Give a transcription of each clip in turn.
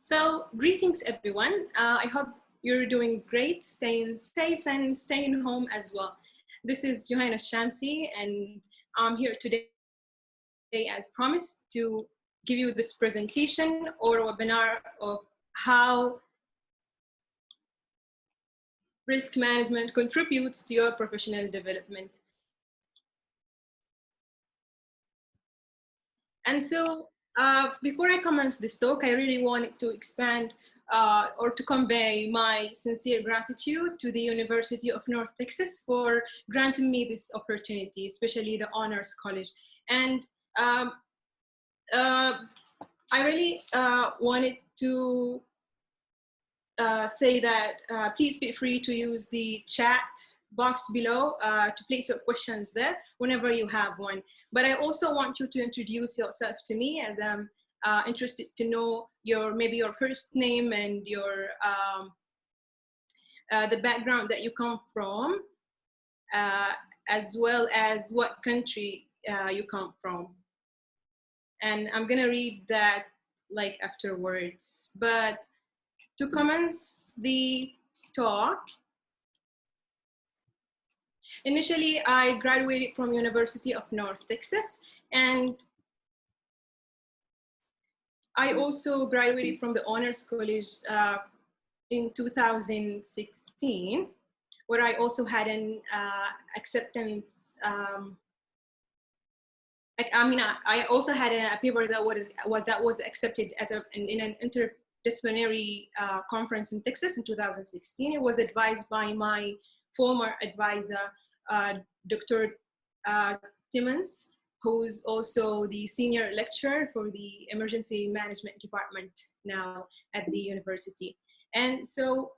So greetings everyone. I hope you're doing great, staying safe and staying home as well. This is Juhina Al Shamsi and I'm here today as promised to give you this presentation or webinar of how risk management contributes to your professional development. And so before I commence this talk, I really wanted to expand or to convey my sincere gratitude to the University of North Texas for granting me this opportunity, especially the Honors College. And I really wanted to say that please feel free to use the chat box below to place your questions there whenever you have one. But I also want you to introduce yourself to me, as I'm interested to know maybe your first name and your the background that you come from, as well as what country you come from. And I'm gonna read that like afterwards. But to commence the talk, initially, I graduated from University of North Texas, and I also graduated from the Honors College in 2016, where I also had an acceptance. I also had a paper that was accepted as in an interdisciplinary conference in Texas in 2016. It was advised by my former advisor, Dr. Timmons, who's also the senior lecturer for the emergency management department now at the university. And so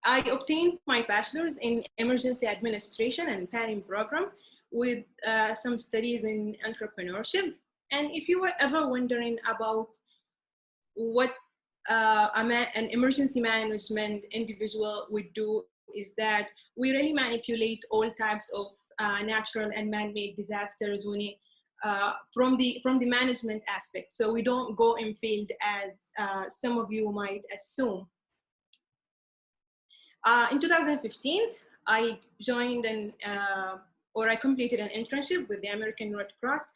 I obtained my bachelor's in emergency administration and planning program with some studies in entrepreneurship. And if you were ever wondering about what an emergency management individual would do, is that we really manipulate all types of natural and man-made disasters from the management aspect. So we don't go in field as some of you might assume. In 2015, I joined I completed an internship with the American Red Cross.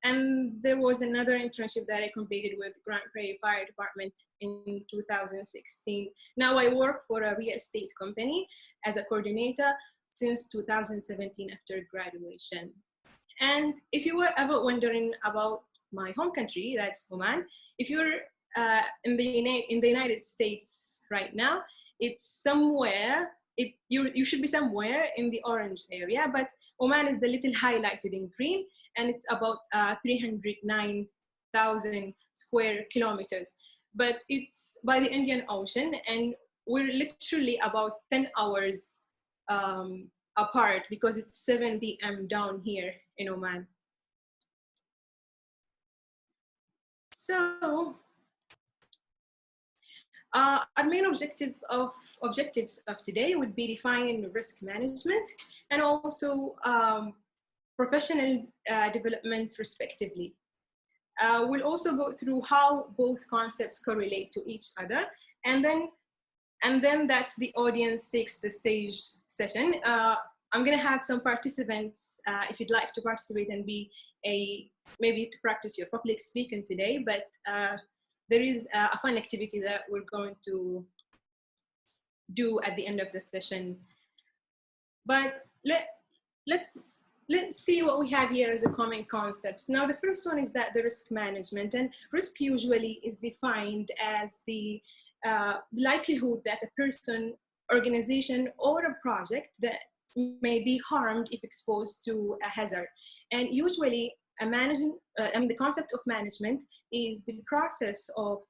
And there was another internship that I completed with Grand Prairie Fire Department in 2016. Now I work for a real estate company as a coordinator since 2017 after graduation. And if you were ever wondering about my home country, that's Oman, if you're in the United States right now, it's somewhere, you should be somewhere in the orange area, but Oman is the little highlighted in green, and it's about 309,000 square kilometers. But it's by the Indian Ocean, and we're literally about 10 hours apart because it's 7 p.m. down here in Oman. So our main objectives of today would be defining risk management and also professional development respectively. We'll also go through how both concepts correlate to each other, and then that's the audience takes the stage session. I'm gonna have some participants if you'd like to participate and be maybe to practice your public speaking today, but there is a fun activity that we're going to do at the end of the session. But let's see what we have here as a common concepts. Now, the first one is that the risk management, and risk usually is defined as the likelihood that a person, organization, or a project that may be harmed if exposed to a hazard. And usually, the concept of management is the process of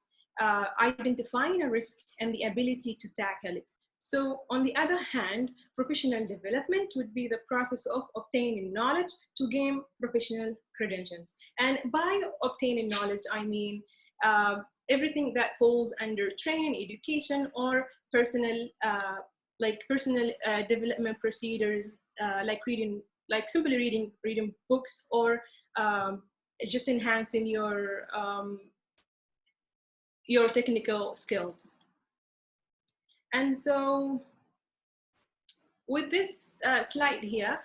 identifying a risk and the ability to tackle it. So on the other hand, professional development would be the process of obtaining knowledge to gain professional credentials. And by obtaining knowledge, I mean everything that falls under training, education, or personal development procedures, like simply reading books or just enhancing your technical skills. And so with this slide here,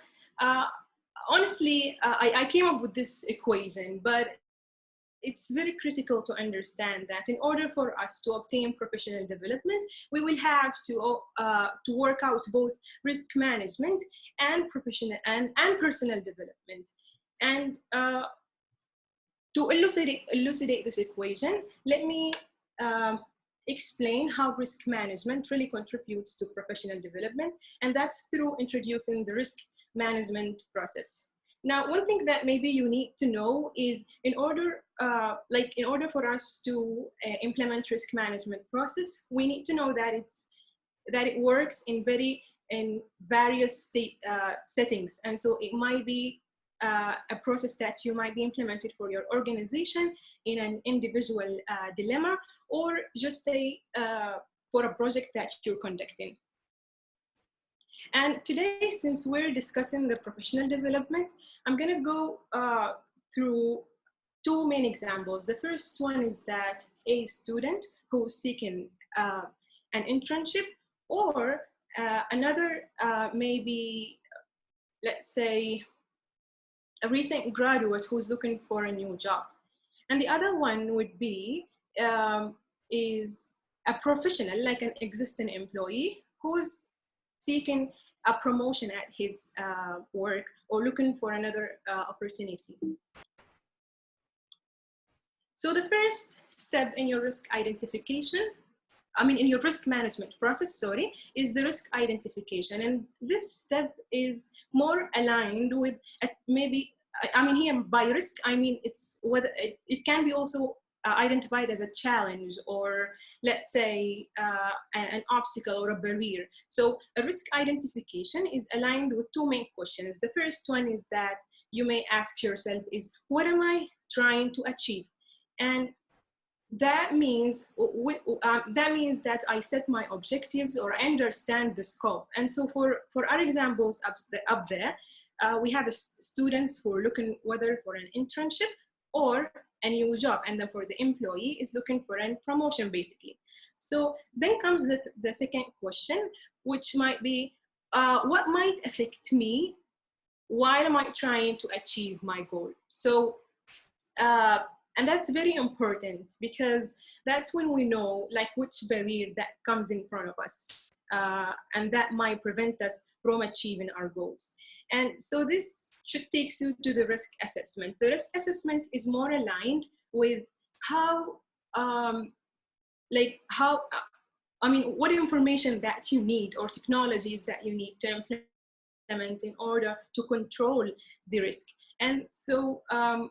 honestly, I came up with this equation, but it's very critical to understand that in order for us to obtain professional development, we will have to work out both risk management and professional and personal development. And to elucidate this equation, let me explain how risk management really contributes to professional development, and that's through introducing the risk management process. Now, one thing that maybe you need to know is in order for us to implement risk management process, we need to know that it works in various settings. And so it might be a process that you might be implemented for your organization in an individual dilemma, or just for a project that you're conducting. And today, since we're discussing the professional development, I'm going to go through two main examples. The first one is that a student who's seeking an internship, or another maybe, let's say, a recent graduate who's looking for a new job. And the other one would be is a professional, like an existing employee who's seeking a promotion at his work or looking for another opportunity. So the first step in your risk identification, in your risk management process, sorry, is the risk identification. And this step is more aligned with maybe, here by risk, it's whether it can be also identified as a challenge, or let's say an obstacle or a barrier. So a risk identification is aligned with two main questions. The first one is that you may ask yourself is, what am I trying to achieve? And that means that I set my objectives or I understand the scope. And so for our examples up there, we have students who are looking whether for an internship or a new job, and then for the employee is looking for a promotion, basically. So then comes the second question, which might be, what might affect me while am I trying to achieve my goal? So, and that's very important, because that's when we know like which barrier that comes in front of us, and that might prevent us from achieving our goals. And so this should take you to the risk assessment. The risk assessment is more aligned with what information that you need or technologies that you need to implement in order to control the risk. And so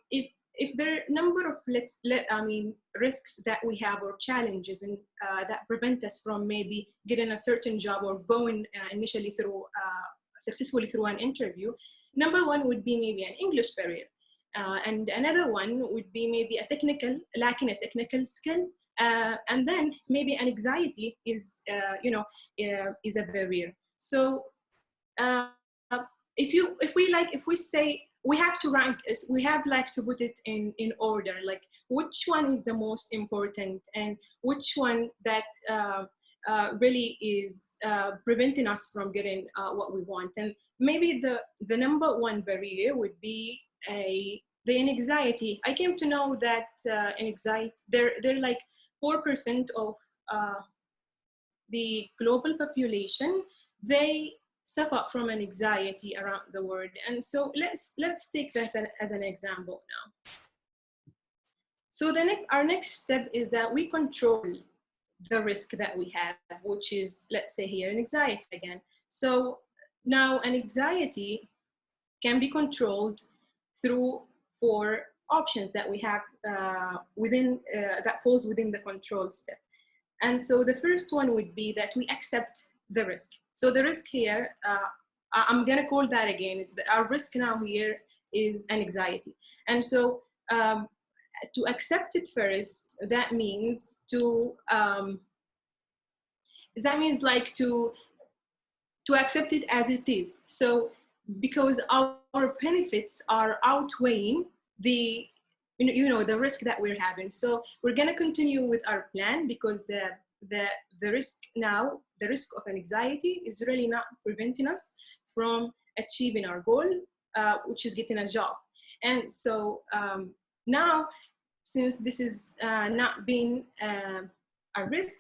if there are a number of risks that we have or challenges and that prevent us from maybe getting a certain job or going initially through successfully through an interview, number one would be maybe an English barrier. And another one would be maybe lacking a technical skill. And then maybe an anxiety is a barrier. So if we say we have to rank, we have to put it in order, like which one is the most important and which one that really is preventing us from getting what we want. And maybe the number one barrier would be the anxiety. I came to know that anxiety, they're like 4% of the global population, they suffer from an anxiety around the world. And so let's take that as an example now. So our next step is that we control the risk that we have, which is, let's say here, an anxiety again. So now an anxiety can be controlled through 4 options that we have that falls within the control step. And so the first one would be that we accept the risk. So the risk here, I'm gonna call that again, is that our risk now here is an anxiety. And so to accept it first, that means to accept it as it is. So because our benefits are outweighing the the risk that we're having. So we're going to continue with our plan, because the risk now, the risk of anxiety is really not preventing us from achieving our goal, which is getting a job. And so now, since this is not being a risk,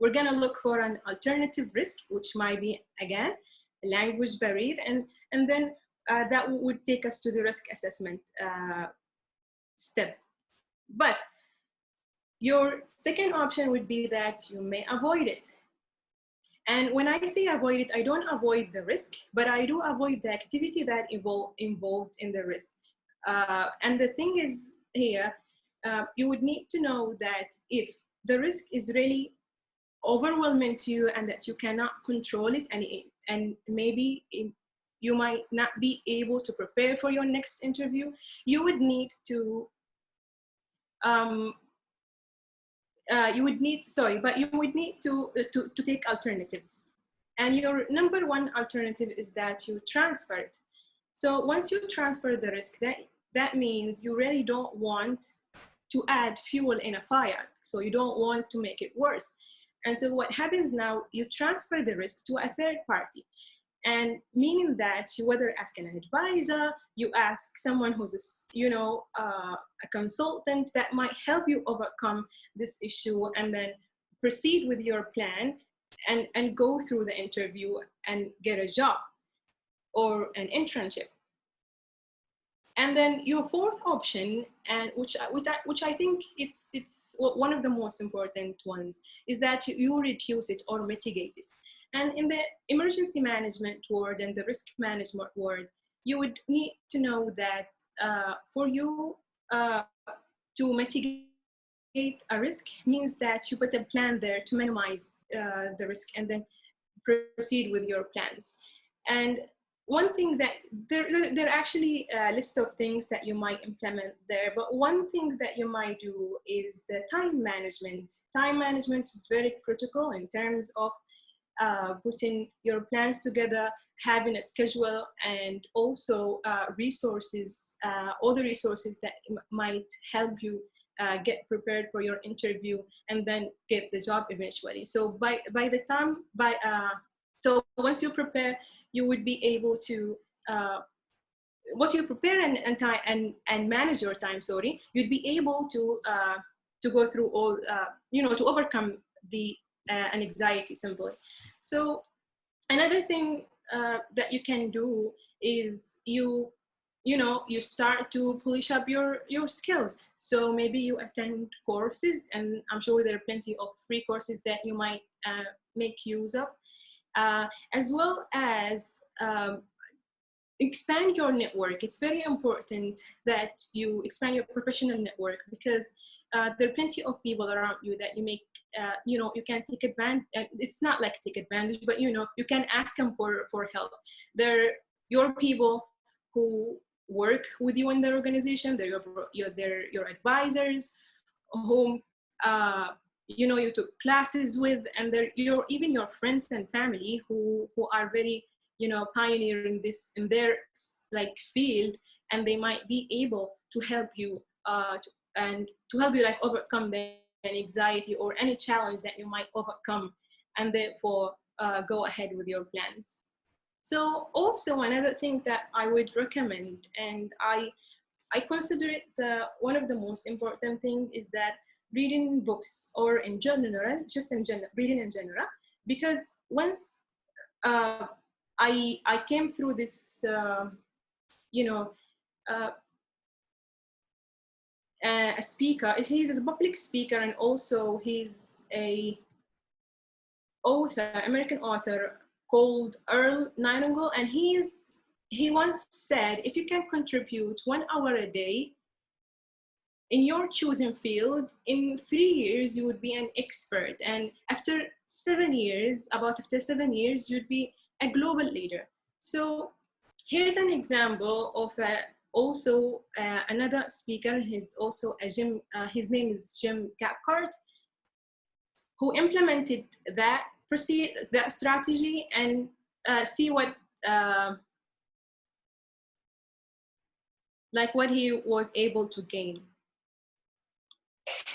we're going to look for an alternative risk, which might be, again, a language barrier, and then that would take us to the risk assessment step. But your second option would be that you may avoid it. And when I say avoid it, I don't avoid the risk, but I do avoid the activity that involved in the risk. And the thing is here, you would need to know that if the risk is really overwhelming to you and that you cannot control it, and maybe you might not be able to prepare for your next interview, you would need to take alternatives. And your number one alternative is that you transfer it. So once you transfer the risk, that means you really don't want to add fuel in a fire. So you don't want to make it worse. And so what happens now, you transfer the risk to a third party. And meaning that you whether ask an advisor, you ask someone who's a consultant that might help you overcome this issue, and then proceed with your plan and go through the interview and get a job or an internship. And then your fourth option, and which I think it's one of the most important ones, is that you reduce it or mitigate it. And in the emergency management world and the risk management world, you would need to know that for you to mitigate a risk means that you put a plan there to minimize the risk and then proceed with your plans. And one thing that there are actually a list of things that you might implement there, but one thing that you might do is the time management. Time management is very critical in terms of putting your plans together, having a schedule, and also resources, all the resources that might help you get prepared for your interview and then get the job eventually. So so once you prepare, you would be able to once you prepare and manage your time, you'd be able to go through all to overcome the anxiety simply. So another thing that you can do is you start to polish up your skills. So maybe you attend courses, and I'm sure there are plenty of free courses that you might make use of, as well as expand your network. It's very important that you expand your professional network, because there are plenty of people around you that you make, you can take advantage. It's not like take advantage, but you can ask them for help. They're your people who work with you in their organization. They're your advisors, whom you took classes with, and they're even your friends and family who are very pioneering this in their field, and they might be able to help you overcome the anxiety or any challenge that you might overcome, and therefore go ahead with your plans. So also another thing that I would recommend, and I consider it one of the most important things, is that reading books, or in general, reading in general, because once I came through this, a speaker. He's a public speaker, and also he's a American author called Earl Nightingale, and he once said, if you can contribute 1 hour a day in your chosen field, in 3 years you would be an expert, and after 7 years, you'd be a global leader. So here's an example of another speaker. He's also his name is Jim Cathcart, who implemented that strategy, and see what he was able to gain.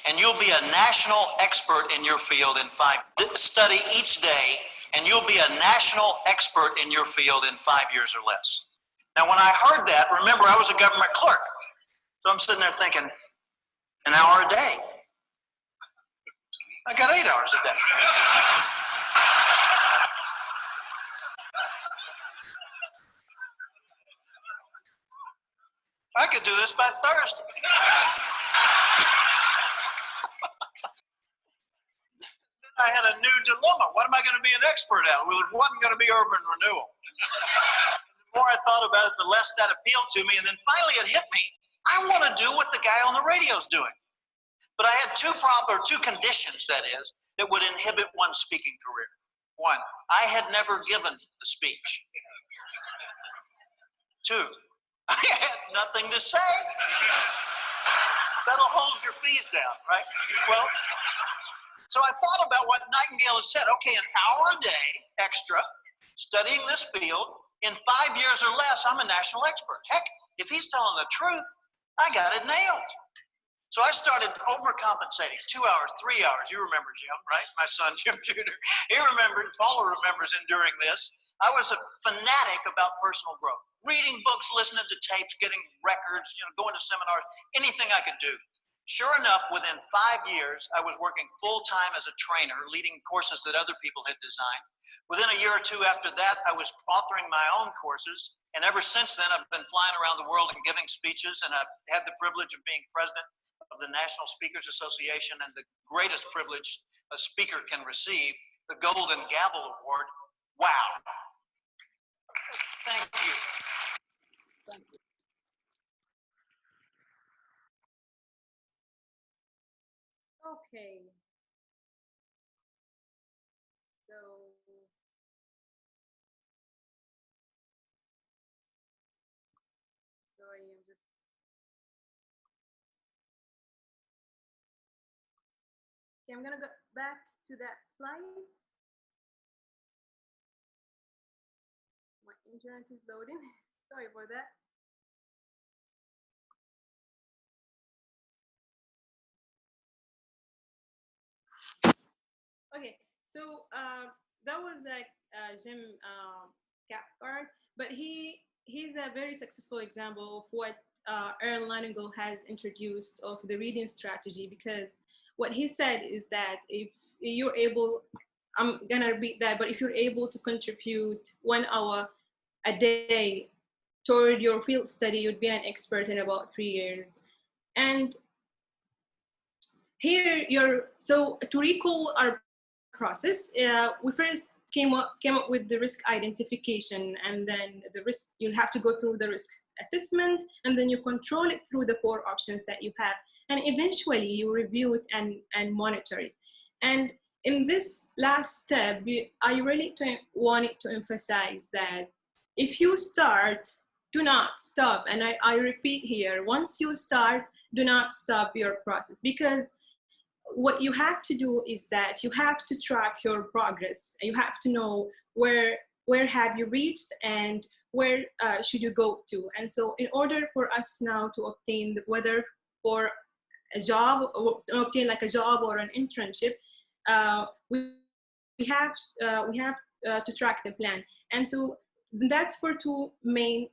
and you'll be a national expert in your field in 5 years. Study each day, and you'll be a national expert in your field in 5 years or less. Now, when I heard that, remember, I was a government clerk. So I'm sitting there thinking, an hour a day. I got 8 hours a day. I could do this by Thursday. I had a new dilemma. What am I going to be an expert at? Well, it wasn't going to be urban renewal. The more I thought about it, the less that appealed to me. And then finally it hit me. I want to do what the guy on the radio is doing. But I had two conditions, that is, that would inhibit one's speaking career. One, I had never given a speech. Two, I had nothing to say. That'll hold your fees down, right? Well, so I thought about what Nightingale has said. Okay, an hour a day extra, studying this field, in 5 years or less, I'm a national expert. Heck, if he's telling the truth, I got it nailed. So I started overcompensating, 2 hours, 3 hours. You remember Jim, right? My son, Jim Jr. He remembered, Paula remembers enduring this. I was a fanatic about personal growth. Reading books, listening to tapes, getting records, going to seminars, anything I could do. Sure enough, within 5 years, I was working full-time as a trainer, leading courses that other people had designed. Within a year or two after that, I was authoring my own courses. And ever since then, I've been flying around the world and giving speeches, and I've had the privilege of being president of the National Speakers Association, and the greatest privilege a speaker can receive, the Golden Gavel Award. Wow. Thank you. Thank you. Okay. So, sorry, I'm just. Okay, I'm gonna go back to that slide. My internet is loading. Sorry for that. Okay, so that was like Jim Cathcart, but he's a very successful example of what Earl Nightingale has introduced of the reading strategy, because what he said is that if you're able, I'm gonna repeat that, but if you're able to contribute 1 hour a day toward your field study, you'd be an expert in about 3 years. And here so to recall our process, we first came up with the risk identification, and then the risk, you'll have to go through the risk assessment, and then you control it through the 4 options that you have, and eventually you review it and monitor it. And in this last step, I really wanted to emphasize that if you start, do not stop. And I repeat here, once you start, do not stop your process, because what you have to do is that you have to track your progress. You have to know where have you reached and where should you go to. And so in order for us now to obtain, whether for a job, or obtain like a job or an internship, we have to track the plan. And so that's for 2 main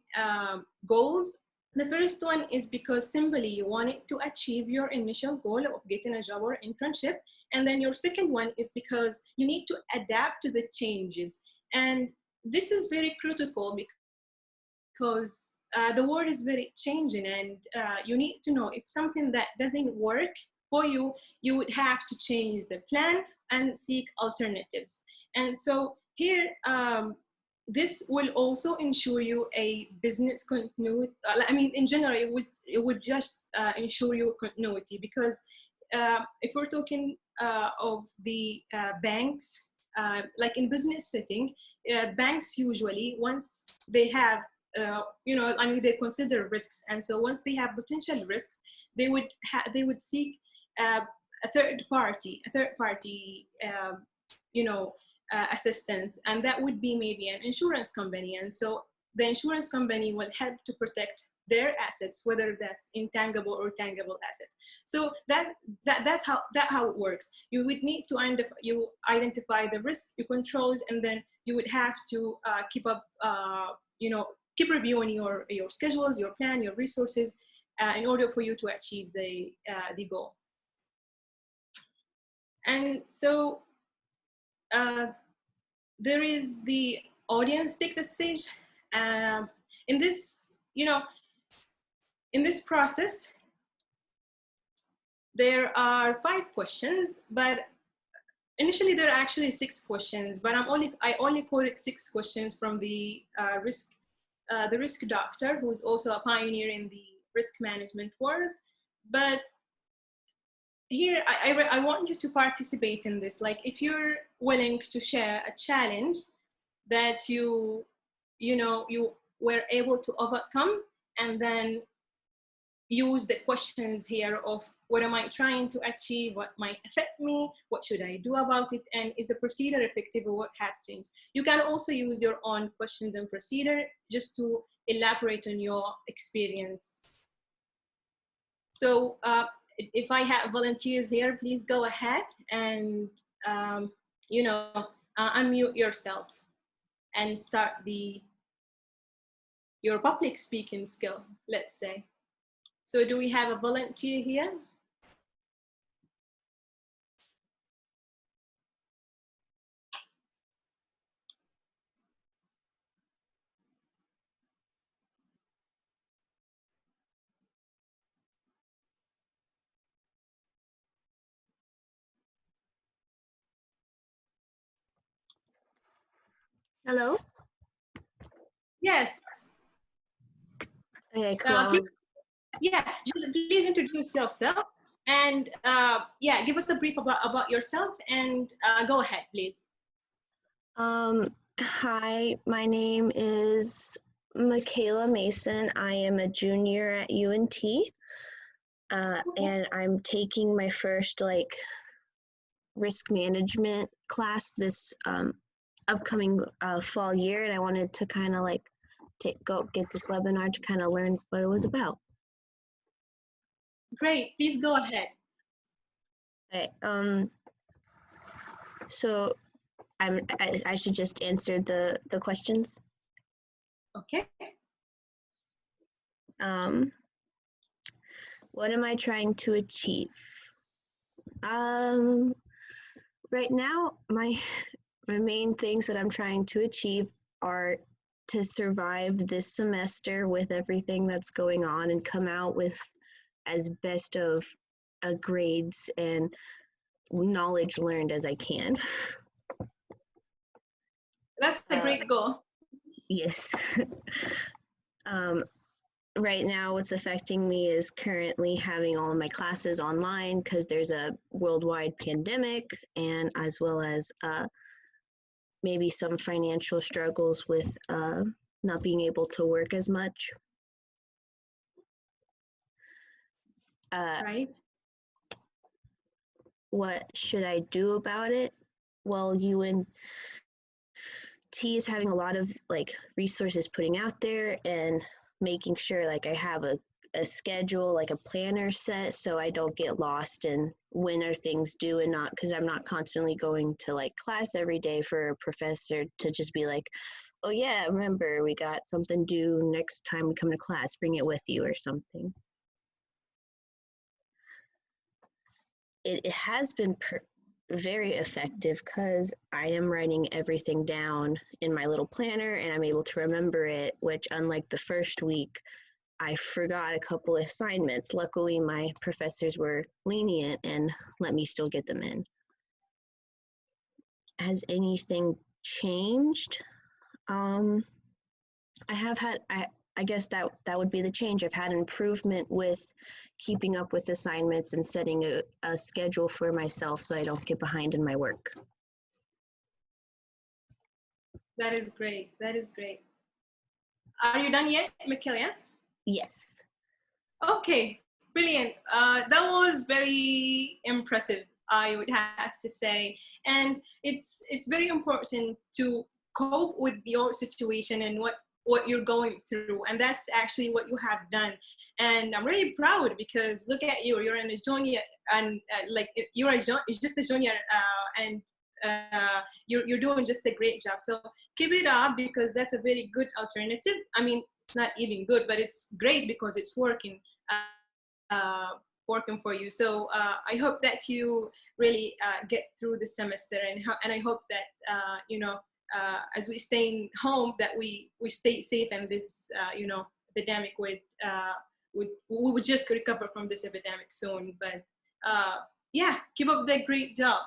goals. The first one is because simply you wanted to achieve your initial goal of getting a job or internship. And then your second one is because you need to adapt to the changes. And this is very critical because the world is very changing, and you need to know if something that doesn't work for you, you would have to change the plan and seek alternatives. And so here, this will also ensure you a business continuity. I mean, in general, it would just ensure you continuity, because if we're talking of the banks, like in business setting, banks usually, once they have, they consider risks, and so once they have potential risks, they would seek a third party, assistance, and that would be maybe an insurance company. And so the insurance company will help to protect their assets, whether that's intangible or tangible assets. So that's how it works. You would need to identify the risk, you control it, and then you would have to keep up, keep reviewing your schedules, your plan, your resources, in order for you to achieve the goal. And so there is the audience take the stage. In this, in this process, there are 5 questions, but initially there are actually 6 questions, but I only quoted 6 questions from the risk doctor, who's also a pioneer in the risk management world. But here, I want you to participate in this. Like, if you're willing to share a challenge that you were able to overcome, and then use the questions here of what am I trying to achieve, what might affect me, what should I do about it, and is the procedure effective or what has changed. You can also use your own questions and procedure just to elaborate on your experience. So if I have volunteers here, please go ahead and unmute yourself and start your public speaking skill, let's say. So do we have a volunteer here? Hello? Yes. Okay, cool. Just please introduce yourself and give us a brief about yourself, and go ahead, please. Hi, my name is Michaela Mason. I am a junior at UNT, and I'm taking my first risk management class this upcoming fall year, and I wanted to kind of get this webinar to kind of learn what it was about. Great, please go ahead. Okay, so I should just answer the questions. Okay. What am I trying to achieve? Right now, my main things that I'm trying to achieve are to survive this semester with everything that's going on and come out with as best of grades and knowledge learned as I can. That's a great goal. Yes. Right now, what's affecting me is currently having all of my classes online because there's a worldwide pandemic, and as well as maybe some financial struggles with not being able to work as much. Right. What should I do about it? Well, UNT is having a lot of resources putting out there and making sure I have a schedule, a planner set, so I don't get lost in when are things due, and not because I'm not constantly going to class every day for a professor to just be like, oh yeah, remember we got something due next time we come to class, bring it with you or something. It has been very effective because I am writing everything down in my little planner and I'm able to remember it, which unlike the first week, I forgot a couple of assignments. Luckily, my professors were lenient and let me still get them in. Has anything changed? I guess that would be the change. I've had improvement with keeping up with assignments and setting a schedule for myself so I don't get behind in my work. That is great. That is great. Are you done yet, Michaela? Yes. Okay, brilliant. That was very impressive, I would have to say. And it's very important to cope with your situation and what what you're going through, and that's actually what you have done. And I'm really proud because look at you, you're in a junior, and like you're just a junior, and you're doing just a great job. So keep it up, because that's a very good alternative. I mean, it's not even good, but it's great because it's working. Working for you. So I hope that you really get through the semester, and I hope that as we stay home, that we stay safe, and this epidemic we would just recover from this epidemic soon. But yeah, keep up the great job.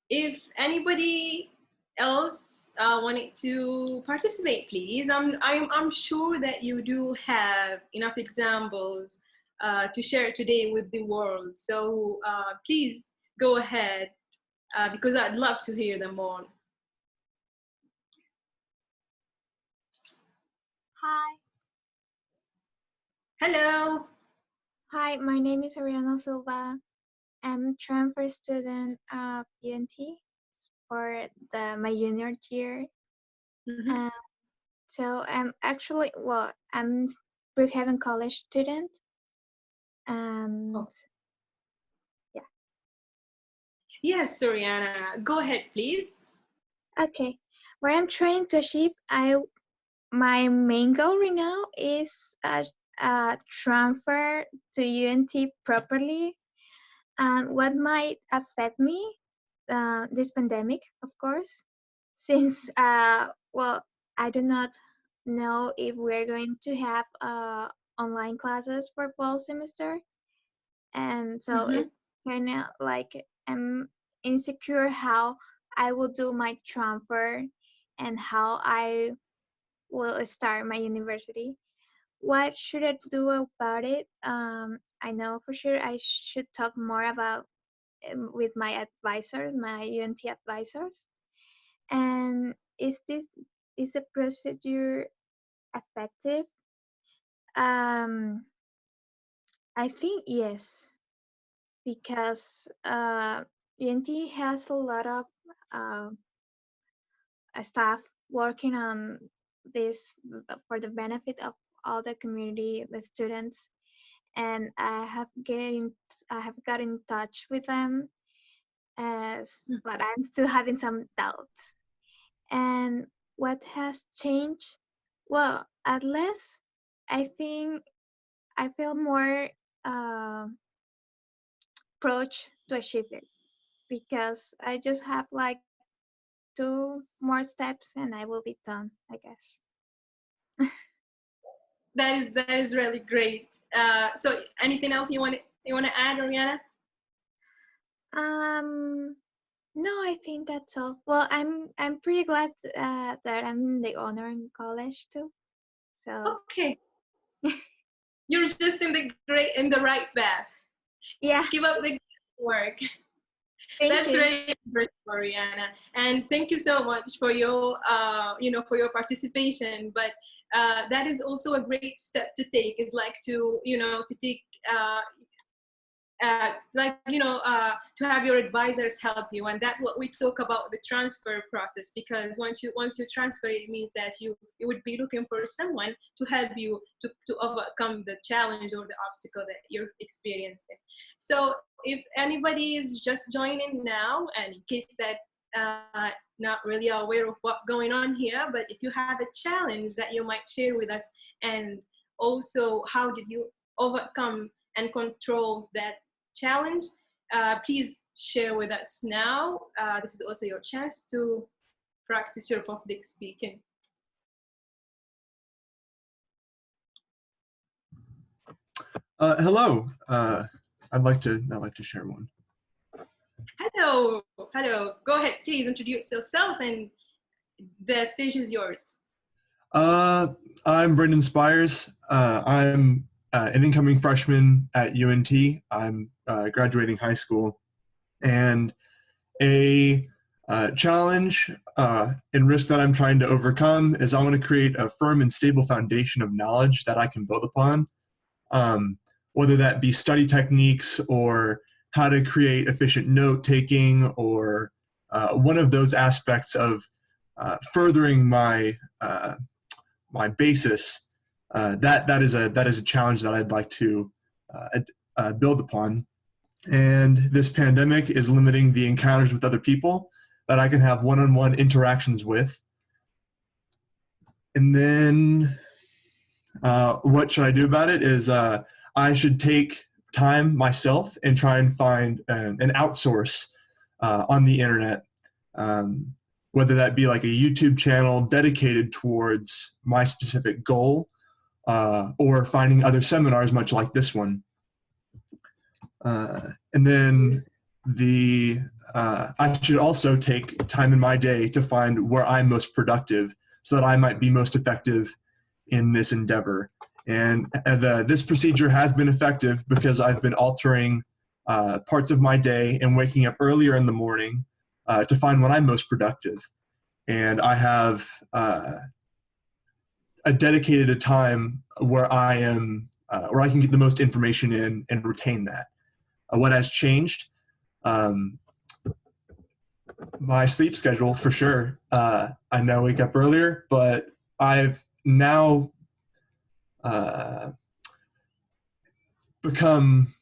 If anybody else wanted to participate, please. I'm sure that you do have enough examples to share today with the world. So please go ahead, because I'd love to hear them all. Hi. Hello. Hi, my name is Juhina Silva. I'm a transfer student of UNT for my junior year. Mm-hmm. So I'm actually, I'm Brookhaven College student. And yeah. Yes, Soriana, go ahead, please. Okay. What I'm trying to achieve, my main goal right now is transfer to UNT properly. And what might affect me, this pandemic, of course, since I do not know if we're going to have online classes for fall semester, and so Mm-hmm. it's kind of like I'm insecure how I will do my transfer and how I will start my university. What should I do about it? I know for sure I should talk more about with my advisors, my UNT advisors. And is the procedure effective? Um, I think yes, because UNT has a lot of uh, staff working on this for the benefit of all the community, the students, and I have got in touch with them, but I'm still having some doubts. And what has changed? Well, at least I think I feel more uh, approach to achieve it, because I just have like 2 more steps and I will be done, I guess. That is really great. So anything else you want to add, Oriana? No, I think that's all. Well, I'm pretty glad that I'm in the honor in college too. So Okay, you're just in the right path. yeah, Keep up the good work. thank That's you. really great, Mariana, and thank you so much for your for your participation. But that is also a great step to take. Is like to to take to have your advisors help you, and that's what we talk about, the transfer process. Because once you transfer, it means that you would be looking for someone to help you to overcome the challenge or the obstacle that you're experiencing. So if anybody is just joining now, and in case that not really aware of what's going on here, but if you have a challenge that you might share with us, and also how did you overcome and control that challenge, please share with us now. This is also your chance to practice your public speaking. Hello. I'd like to share one. Hello. Go ahead, please introduce yourself, and the stage is yours. I'm Brendan Spires. I'm an incoming freshman at UNT. I'm graduating high school, and a challenge and risk that I'm trying to overcome is I want to create a firm and stable foundation of knowledge that I can build upon, whether that be study techniques or how to create efficient note taking, or one of those aspects of furthering my my basis, that is a challenge that I'd like to build upon. And this pandemic is limiting the encounters with other people that I can have one-on-one interactions with. And then what should I do about it is I should take time myself and try and find an outsource on the internet, whether that be like a YouTube channel dedicated towards my specific goal, or finding other seminars much like this one. And then I should also take time in my day to find where I'm most productive so that I might be most effective in this endeavor. And this procedure has been effective because I've been altering parts of my day and waking up earlier in the morning to find when I'm most productive. And I have a dedicated time where I can get the most information in and retain that. What has changed? My sleep schedule, for sure. I now wake up earlier, but I've now become,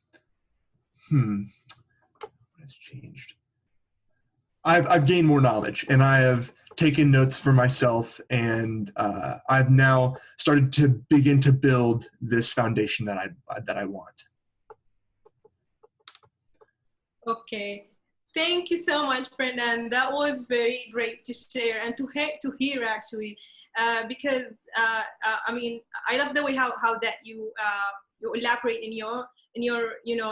what has changed? I've gained more knowledge, and I have taken notes for myself, and I've now started to begin to build this foundation that I want. Okay. Thank you so much, Brendan. That was very great to share and to hear actually, because I mean, I love the way how that you elaborate in your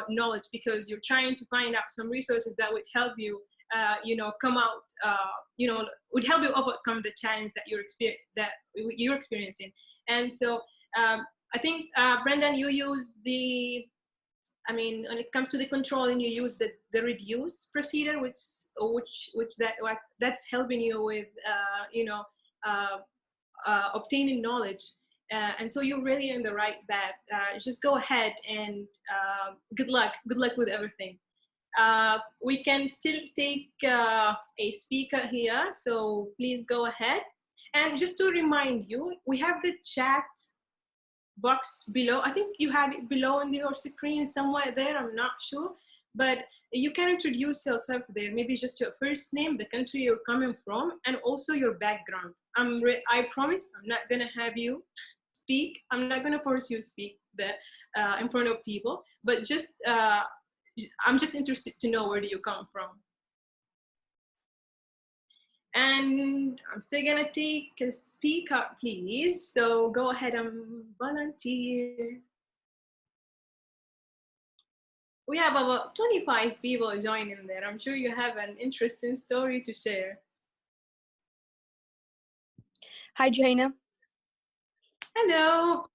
knowledge, because you're trying to find out some resources that would help you come out, would help you overcome the challenge that you're experiencing. And so I think Brendan, you use when it comes to the controlling, you use the reduce procedure, that's helping you with obtaining knowledge, and so you're really in the right path. Just go ahead and good luck with everything. We can still take a speaker here, so please go ahead. And just to remind you, we have the chat box below. I think you have it below on your screen somewhere there, I'm not sure, but you can introduce yourself there, maybe just your first name, the country you're coming from, and also your background. I promise I'm not gonna have you speak, I'm not gonna force you to speak in front of people, but just I'm just interested to know where do you come from. And I'm still gonna take a speaker, please. So go ahead and volunteer. We have about 25 people joining there. I'm sure you have an interesting story to share. Hi, Juhina. Hello.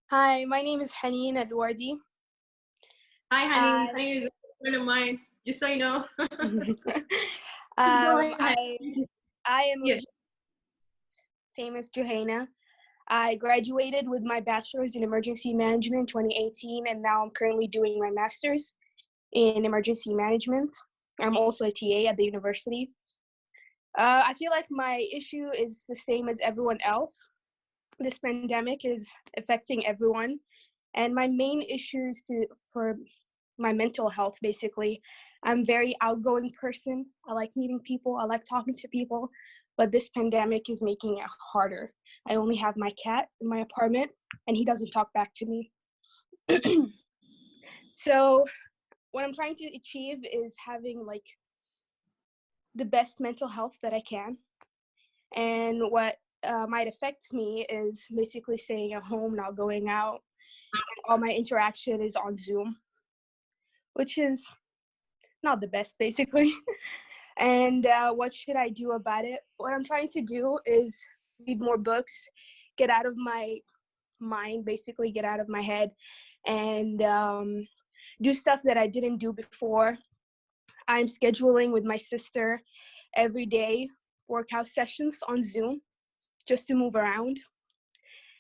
Hi, my name is Hanin Edwardi. Hi, honey. Honey is a friend of mine, just so you know. I am yes. Same as Juhina. I graduated with my bachelor's in emergency management 2018, and now I'm currently doing my master's in emergency management. I'm also a TA at the university. I feel like my issue is the same as everyone else. This pandemic is affecting everyone, and my main issue is for my mental health, basically. I'm a very outgoing person. I like meeting people. I like talking to people, but this pandemic is making it harder. I only have my cat in my apartment, and he doesn't talk back to me. So what I'm trying to achieve is having like the best mental health that I can. And what might affect me is basically staying at home, not going out. And all my interaction is on Zoom, which is not the best, basically. And what should I do about it? What I'm trying to do is read more books, get out of my mind, basically get out of my head, and do stuff that I didn't do before. I'm scheduling with my sister every day workout sessions on Zoom just to move around.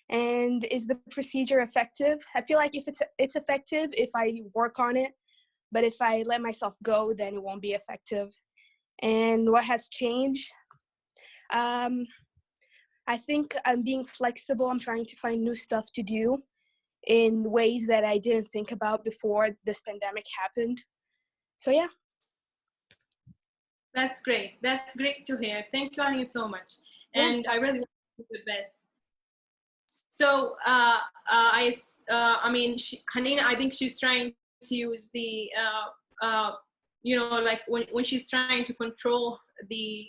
And is the procedure effective? I feel like if it's effective if I work on it, but if I let myself go, then it won't be effective. And what has changed? I think I'm being flexible. I'm trying to find new stuff to do in ways that I didn't think about before this pandemic happened. So yeah. That's great. That's great to hear. Thank you, Annie, so much. And I really want to do the best. So I mean, Hanina, I think she's trying to use the, you know, like when she's trying to control the,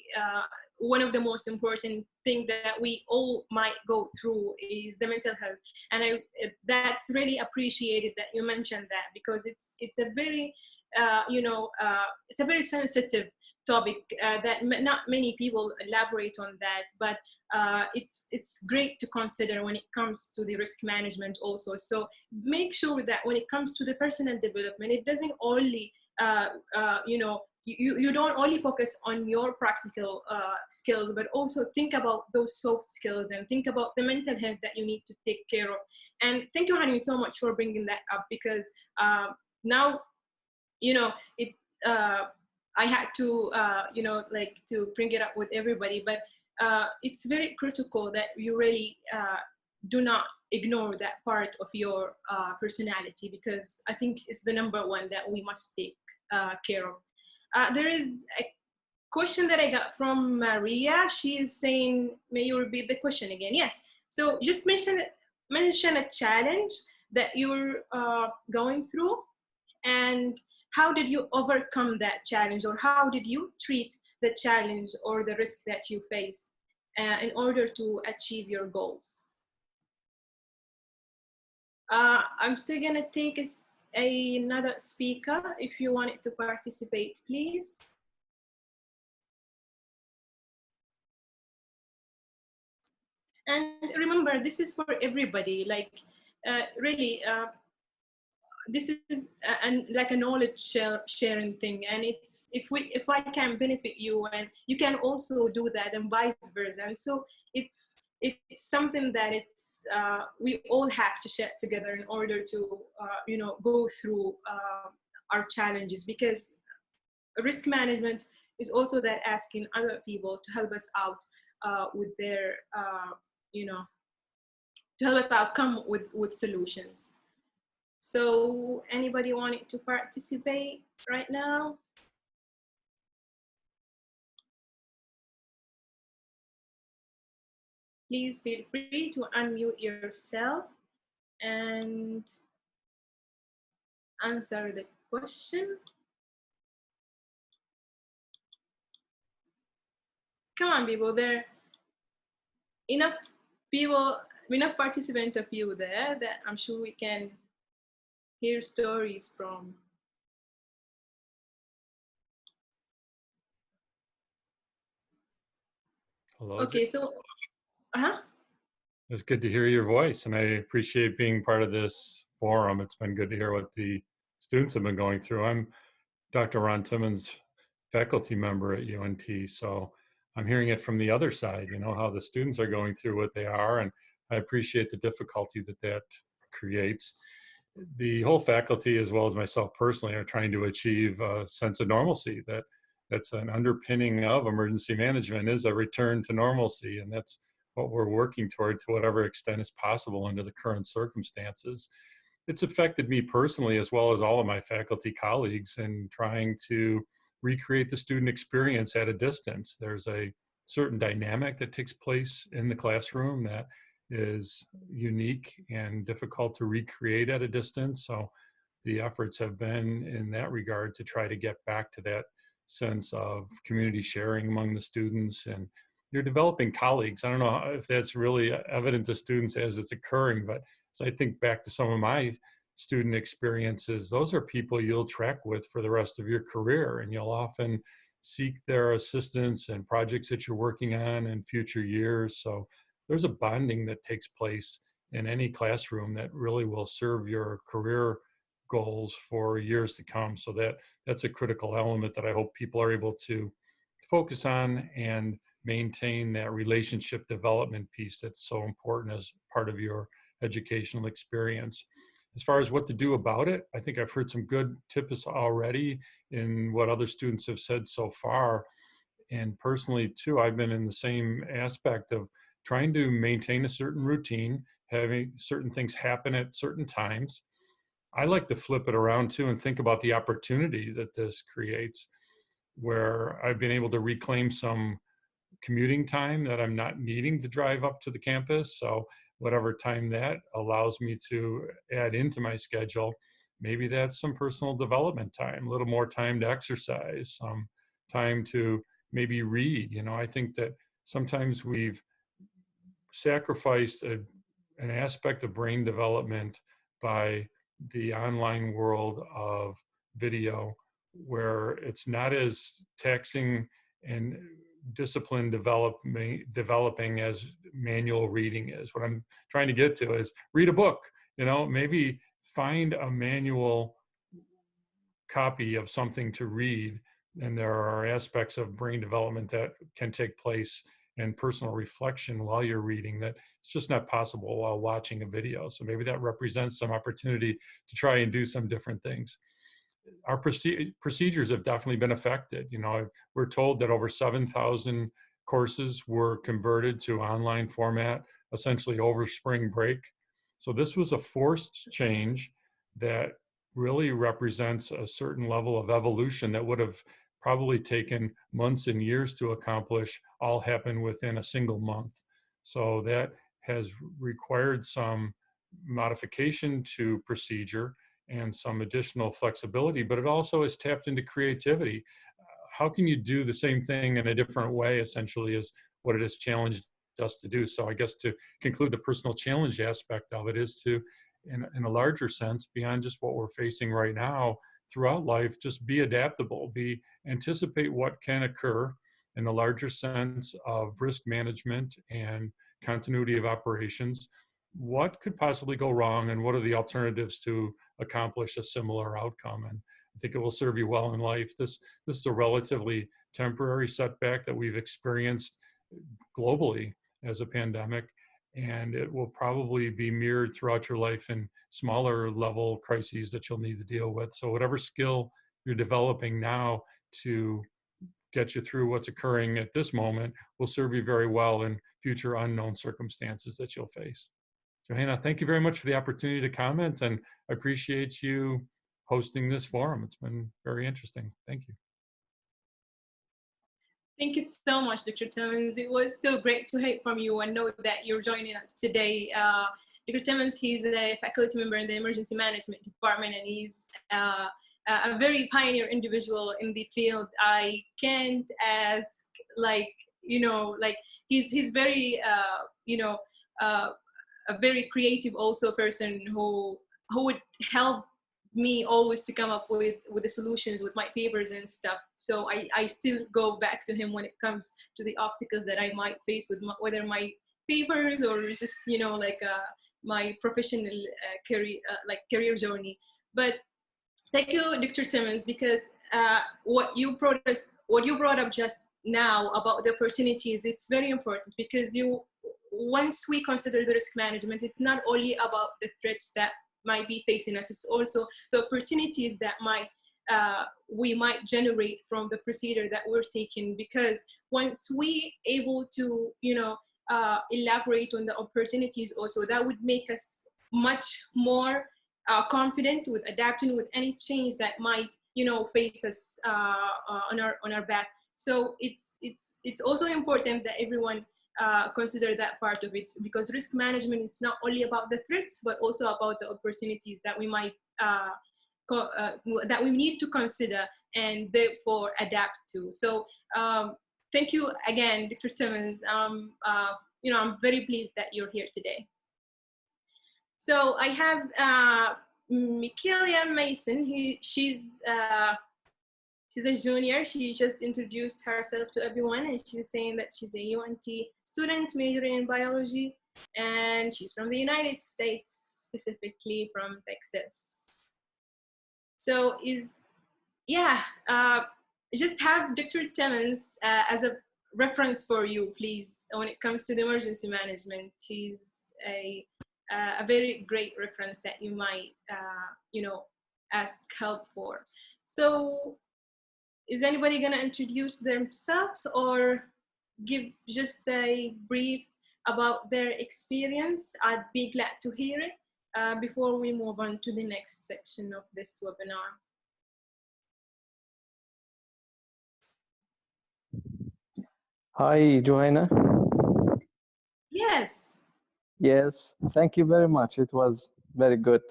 one of the most important things that we all might go through is the mental health. And that's really appreciated that you mentioned that, because it's a very, you know, it's a very sensitive topic that not many people elaborate on that, but it's great to consider when it comes to the risk management also. So make sure that when it comes to the personal development, it doesn't only, you know, you don't only focus on your practical skills, but also think about those soft skills and think about the mental health that you need to take care of. And thank you, Hani, so much for bringing that up, because now, you know, I had to, you know, like to bring it up with everybody, but it's very critical that you really do not ignore that part of your personality, because I think it's the number one that we must take care of. There is a question that I got from Maria. She is saying, may you repeat the question again? Yes. So just mention a challenge that you're going through, and how did you overcome that challenge, or how did you treat the challenge or the risk that you faced in order to achieve your goals? I'm still gonna take another speaker. If you wanted to participate, please. And remember, this is for everybody. Like, really, this is like a knowledge sharing thing, and it's if I can benefit you, and you can also do that, and vice versa. And so it's something that we all have to share together in order to you know, go through our challenges, because risk management is also that asking other people to help us out with their you know, to help us out come with solutions. So anybody wanting to participate right now? Please feel free to unmute yourself and answer the question. Come on, people, there are enough people, enough participants of you there that I'm sure we can hear stories from. Hello. Okay, so, It's good to hear your voice, and I appreciate being part of this forum. It's been good to hear what the students have been going through. I'm Dr. Ron Timmons, faculty member at UNT, so I'm hearing it from the other side, you know, how the students are going through what they are, and I appreciate the difficulty that creates. The whole faculty, as well as myself personally, are trying to achieve a sense of normalcy. That's an underpinning of emergency management, is a return to normalcy, and that's what we're working toward to whatever extent is possible under the current circumstances. It's affected me personally, as well as all of my faculty colleagues, in trying to recreate the student experience at a distance. There's a certain dynamic that takes place in the classroom that is unique and difficult to recreate at a distance. So the efforts have been in that regard to try to get back to that sense of community sharing among the students. And you're developing colleagues. I don't know if that's really evident to students as it's occurring, but as I think back to some of my student experiences, those are people you'll track with for the rest of your career, and you'll often seek their assistance in projects that you're working on in future years. So there's a bonding that takes place in any classroom that really will serve your career goals for years to come. So that's a critical element that I hope people are able to focus on and maintain that relationship development piece that's so important as part of your educational experience. As far as what to do about it, I think I've heard some good tips already in what other students have said so far. And personally too, I've been in the same aspect of trying to maintain a certain routine, having certain things happen at certain times. I like to flip it around too and think about the opportunity that this creates, where I've been able to reclaim some commuting time that I'm not needing to drive up to the campus. So whatever time that allows me to add into my schedule, maybe that's some personal development time, a little more time to exercise, some time to maybe read. You know, I think that sometimes we've sacrificed an aspect of brain development by the online world of video, where it's not as taxing and discipline developing as manual reading is. What I'm trying to get to is read a book, you know, maybe find a manual copy of something to read. And there are aspects of brain development that can take place and personal reflection while you're reading that it's just not possible while watching a video. So maybe that represents some opportunity to try and do some different things. Our procedures have definitely been affected. You know, we're told that over 7,000 courses were converted to online format, essentially over spring break. So this was a forced change that really represents a certain level of evolution that would have probably taken months and years to accomplish, all happen within a single month. So that has required some modification to procedure and some additional flexibility, but it also has tapped into creativity. How can you do the same thing in a different way, essentially, is what it has challenged us to do. So I guess to conclude, the personal challenge aspect of it is to, in a larger sense, beyond just what we're facing right now, throughout life, just be adaptable, anticipate what can occur in the larger sense of risk management and continuity of operations. What could possibly go wrong, and what are the alternatives to accomplish a similar outcome? And I think it will serve you well in life. This is a relatively temporary setback that we've experienced globally as a pandemic, and it will probably be mirrored throughout your life in smaller level crises that you'll need to deal with. So whatever skill you're developing now to get you through what's occurring at this moment will serve you very well in future unknown circumstances that you'll face. Juhina, thank you very much for the opportunity to comment, and I appreciate you hosting this forum. It's been very interesting. Thank you. Thank you so much, Dr. Timmons. It was so great to hear from you and know that you're joining us today. Dr. Timmons, he's a faculty member in the Emergency Management Department, and he's a very pioneer individual in the field. I can't ask, like, you know, like he's very, you know, a very creative also person who would help me always to come up with the solutions with my papers and stuff. So I still go back to him when it comes to the obstacles that I might face with whether my papers or just, you know, like my professional career journey. But thank you, Dr. Timmons, because what you brought up just now about the opportunities, it's very important, because once we consider the risk management, it's not only about the threats that might be facing us, it's also the opportunities that we might generate from the procedure that we're taking. Because once we able to, you know, elaborate on the opportunities also, that would make us much more confident with adapting with any change that might, you know, face us on our back. So it's also important that everyone consider that part of it, because risk management is not only about the threats, but also about the opportunities that we might that we need to consider and therefore adapt to. So thank you again, Dr. Timmons. You know, I'm very pleased that you're here today. So I have Michaela Mason. She's a junior. She just introduced herself to everyone, and she's saying that she's a UNT student majoring in biology, and she's from the United States, specifically from Texas. So just have Dr. Timmons as a reference for you, please, when it comes to the emergency management. He's a very great reference that you might, you know, ask help for. So is anybody gonna introduce themselves or give just a brief about their experience? I'd be glad to hear it before we move on to the next section of this webinar. Hi, Juhina. Yes. Yes, thank you very much. It was very good.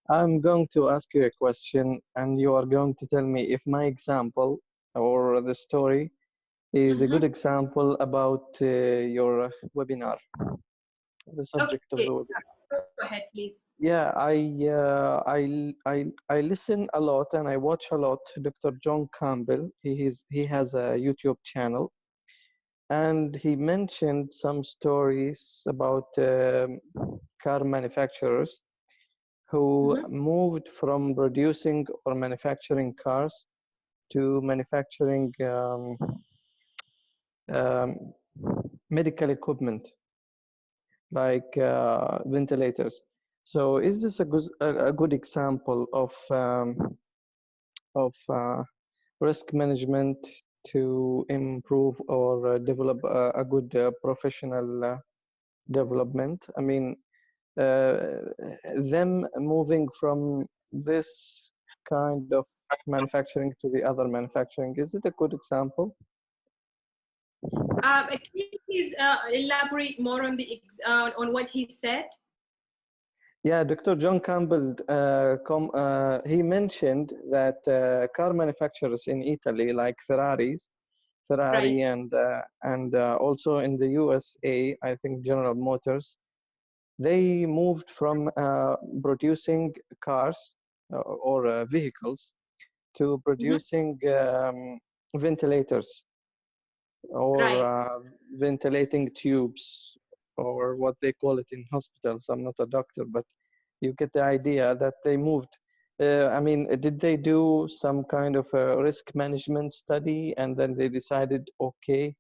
I'm going to ask you a question, and you are going to tell me if my example or the story is a good example about your webinar, the subject of the Okay, webinar. go ahead, please. Yeah, I listen a lot and I watch a lot Dr. John Campbell. He has a YouTube channel, and he mentioned some stories about car manufacturers who moved from producing or manufacturing cars to manufacturing medical equipment like ventilators. So is this a good example of risk management to improve or develop a good professional development? I mean, them moving from this kind of manufacturing to the other manufacturing, is it a good example? Can you please elaborate more on the on what he said? Yeah, Dr. John Campbell, he mentioned that car manufacturers in Italy, like Ferrari, Right. and also in the USA, I think General Motors, they moved from producing cars or vehicles to producing ventilators or Right. ventilating tubes, or what they call it in hospitals. I'm not a doctor, but you get the idea that they moved. I mean, did they do some kind of a risk management study and then they decided, okay,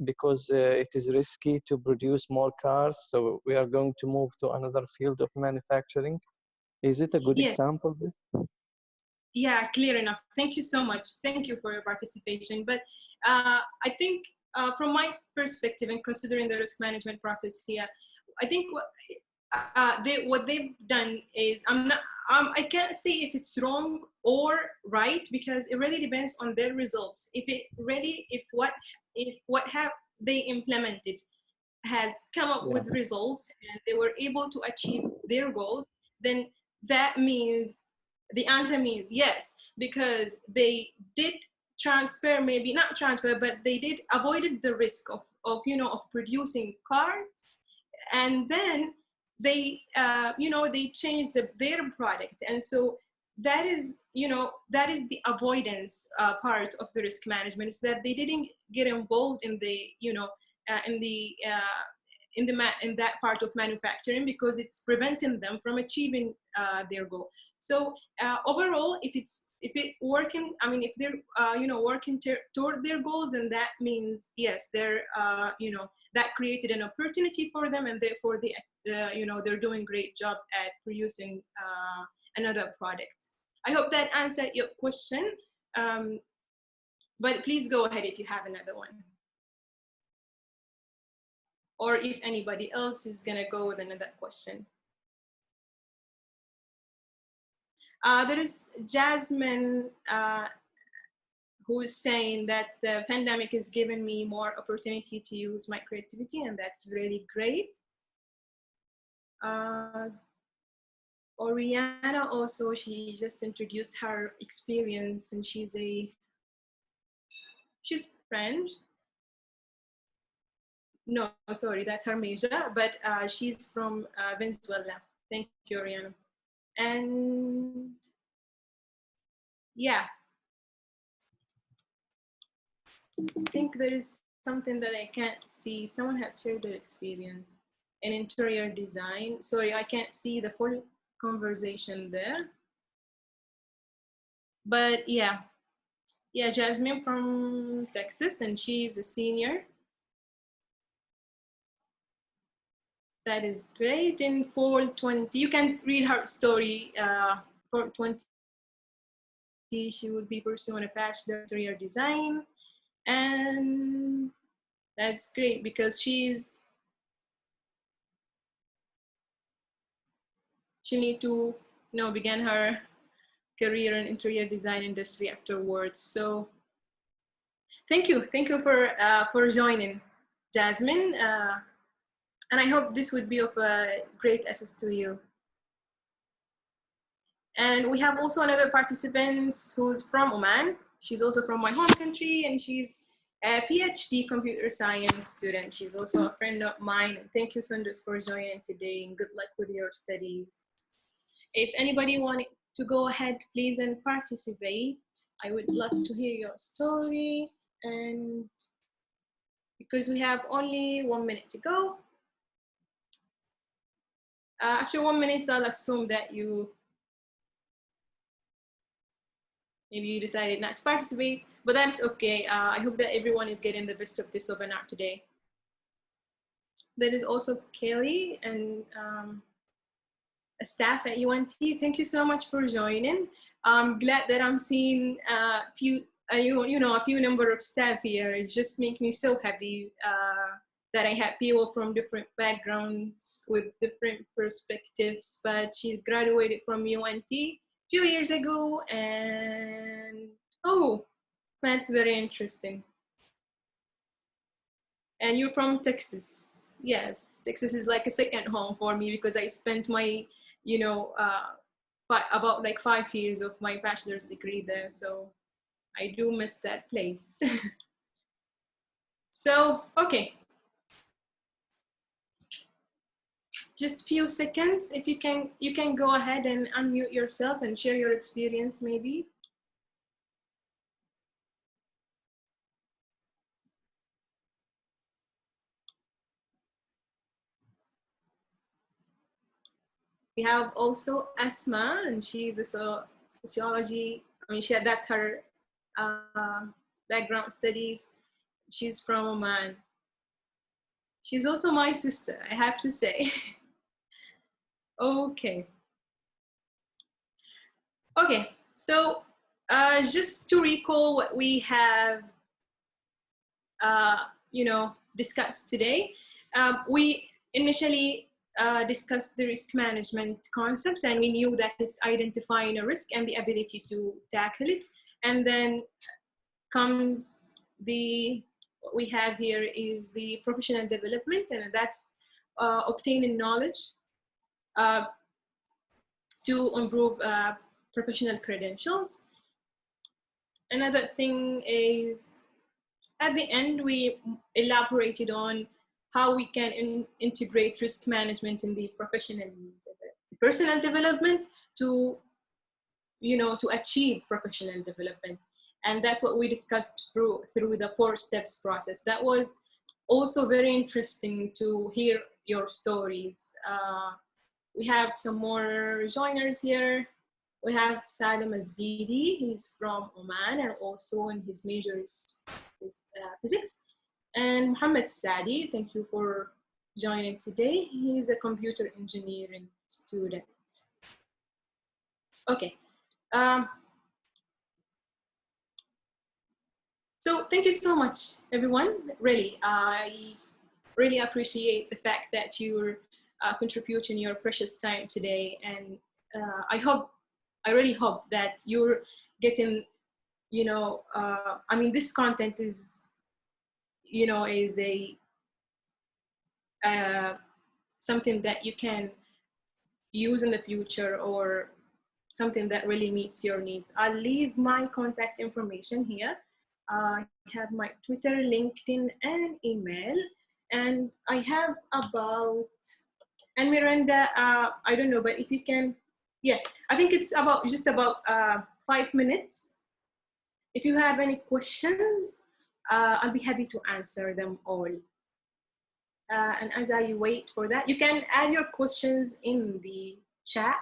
because it is risky to produce more cars, so we are going to move to another field of manufacturing? Is it a good Yeah. example? Yeah, clear enough. Thank you so much. Thank you for your participation. But I think from my perspective and considering the risk management process here, I think what they've done is I can't say if it's wrong or right, because it really depends on their results. If what have they implemented has come up with results and they were able to achieve their goals, then that means the answer means yes, because they did transfer, maybe not transfer, but they did avoided the risk of producing cars, and then they they changed their product. And so that is the avoidance part of the risk management, is that they didn't get involved in the in that part of manufacturing, because it's preventing them from achieving their goal. So overall, if it working, I mean, if they're working toward their goals, then that means yes, they're that created an opportunity for them, and therefore they're doing great job at producing another product. I hope that answered your question, but please go ahead if you have another one, or if anybody else is gonna go with another question. There is Jasmine who is saying that the pandemic has given me more opportunity to use my creativity, and that's really great. Oriana also, she just introduced her experience, and she's French. No, sorry, that's Harmeja, but she's from Venezuela. Thank you, Oriana. And yeah, I think there is something that I can't see. Someone has shared their experience in interior design. Sorry, I can't see the full conversation there. But yeah, Jasmine from Texas, and she's a senior. That is great. In fall 20, you can read her story for 20 she will be pursuing a bachelor in interior design. And that's great because she need to begin her career in interior design industry afterwards. So thank you for joining, Jasmine, and I hope this would be of a great assist to you. And we have also another participant who's from Oman. She's also from my home country, and she's a PhD computer science student. She's also a friend of mine. And thank you, Sundus, for joining today, and good luck with your studies. If anybody wanted to go ahead, please, and participate. I would love to hear your story. And because we have only 1 minute to go, after 1 minute, I'll assume that maybe you decided not to participate, but that's okay. I hope that everyone is getting the best of this webinar today. There is also Kelly and staff at UNT. Thank you so much for joining. I'm glad that I'm seeing a few number of staff here. It just makes me so happy that I have people from different backgrounds with different perspectives. But she graduated from UNT a few years ago, and oh, that's very interesting. And you're from Texas. Yes, Texas is like a second home for me because I spent my about like 5 years of my bachelor's degree there, so I do miss that place. So okay, just few seconds. If you can go ahead and unmute yourself and share your experience maybe. We have also Asma, and she's a sociology. I mean, that's her background studies. She's from Oman. She's also my sister, I have to say. Okay. Okay, so just to recall what we have, discussed today, we initially discussed the risk management concepts, and we knew that it's identifying a risk and the ability to tackle it. And then comes what we have here is the professional development, and that's obtaining knowledge to improve professional credentials. Another thing is, at the end, we elaborated on how we can integrate risk management in the personal development to achieve professional development. And that's what we discussed through the 4 steps process. That was also very interesting to hear your stories. We have some more joiners here. We have Salim Azidi, he's from Oman, and also in his major is physics. And Mohammed Sadi, thank you for joining today. He's a computer engineering student. Okay. So thank you so much, everyone. Really, I really appreciate the fact that you're contributing your precious time today. And I really hope that you're getting, I mean, this content is, is something that you can use in the future, or something that really meets your needs. I'll leave my contact information here. I have my Twitter, LinkedIn, and email. And I have and Miranda, I don't know, but if you can, yeah, I think it's just about 5 minutes. If you have any questions, I'll be happy to answer them all. And as I wait for that, you can add your questions in the chat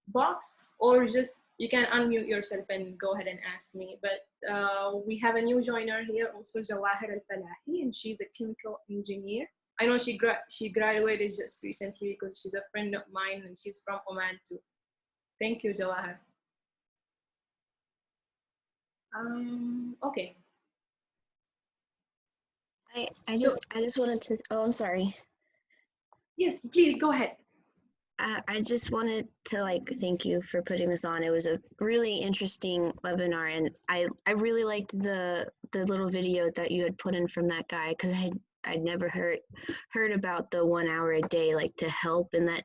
box, or just you can unmute yourself and go ahead and ask me. But we have a new joiner here, also Juhina Al Falahi, and she's a chemical engineer. I know she graduated just recently because she's a friend of mine, and she's from Oman too. Thank you, Juhina. Okay. I just wanted to, oh, I'm sorry. Yes, please go ahead. I just wanted to like thank you for putting this on. It was a really interesting webinar, and I really liked the little video that you had put in from that guy, because I'd never heard about the 1 hour a day like to help, and that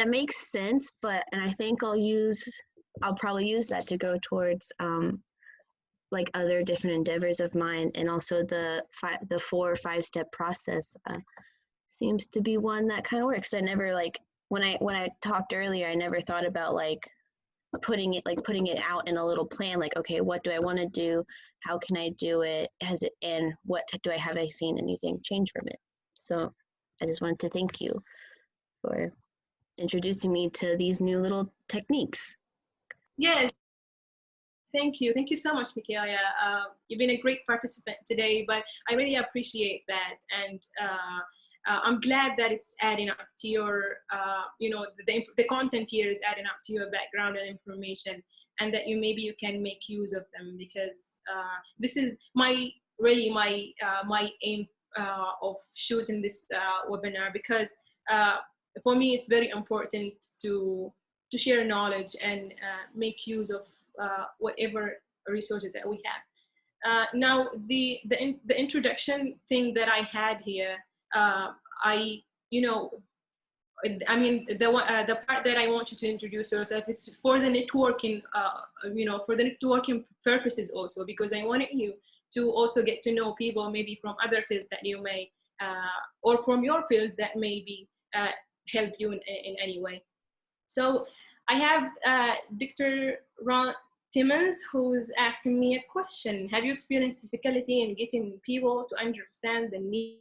makes sense. But and I think I'll probably use that to go towards like other different endeavors of mine, and also the 4 or 5 step process seems to be one that kind of works. I never like when I talked earlier, I never thought about like putting it out in a little plan, like, okay, what do I want to do? How can I do it? And what have I seen anything change from it? So I just wanted to thank you for introducing me to these new little techniques. Yes. Thank you. Thank you so much, Michaela. You've been a great participant today, but I really appreciate that. And I'm glad that it's adding up to your, the content here is adding up to your background and information, and that maybe you can make use of them, because this is my aim of shooting this webinar, because for me it's very important to share knowledge and make use of whatever resources that we have. Now, the introduction thing that I had here, the part that I want you to introduce yourself, it's for the networking, for the networking purposes also, because I wanted you to also get to know people maybe from other fields that you may, or from your field that maybe help you in any way. So I have Dr. Ron Timmons, who's asking me a question. Have you experienced difficulty in getting people to understand the need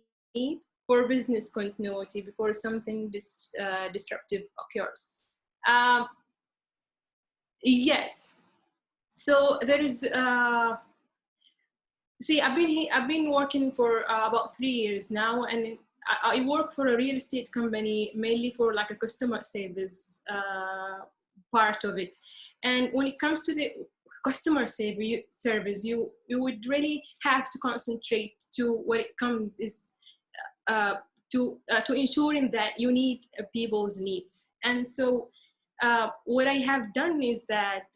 for business continuity before something disruptive occurs? Yes. So there is, I've been working for about 3 years now, and I work for a real estate company, mainly for like a customer service part of it. And when it comes to the customer service, you would really have to concentrate to what it comes is to ensuring that you need people's needs. And so what I have done is that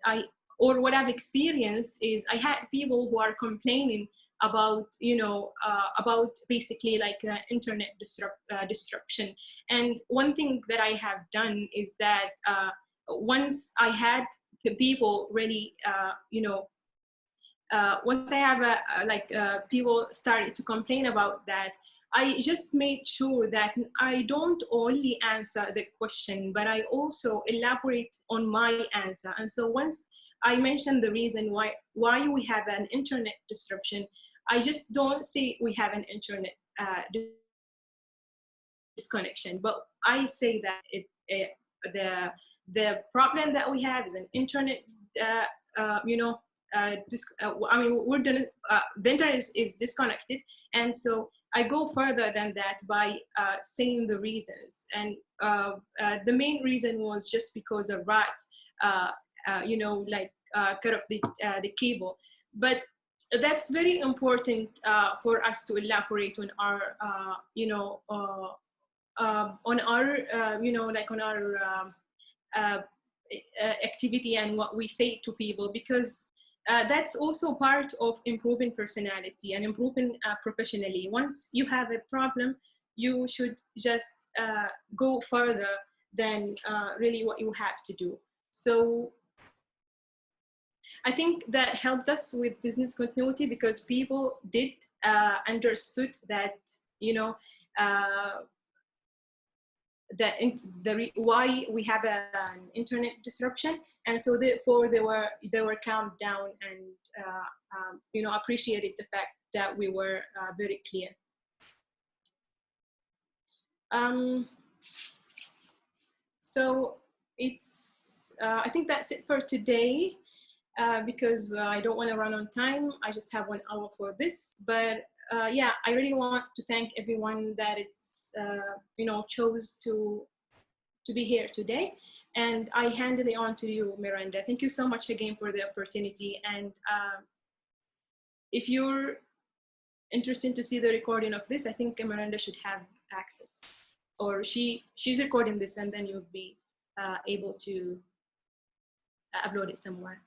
what I've experienced is I had people who are complaining about, about basically like internet disruption. And one thing that I have done is that once I had the people really, once I have people started to complain about that, I just made sure that I don't only answer the question, but I also elaborate on my answer. And so once I mentioned the reason why we have an internet disruption, I just don't say we have an internet disconnection, but I say that the problem that we have is an internet, the internet is disconnected. And so I go further than that by saying the reasons. And the main reason was just because a rat, cut up the cable. But that's very important for us to elaborate on our, activity and what we say to people, because that's also part of improving personality and improving professionally. Once you have a problem, you should just go further than really what you have to do. So I think that helped us with business continuity, because people did understood that, why we have an internet disruption, and so therefore they were calmed down and appreciated the fact that we were very clear. So it's I think that's it for today, because I don't want to run on time. I just have 1 hour for this, but yeah, I really want to thank everyone that it's chose to be here today, and I hand it on to you, Miranda. Thank you so much again for the opportunity, and if you're interested to see the recording of this, I think Miranda should have access, or she's recording this, and then you'll be able to upload it somewhere.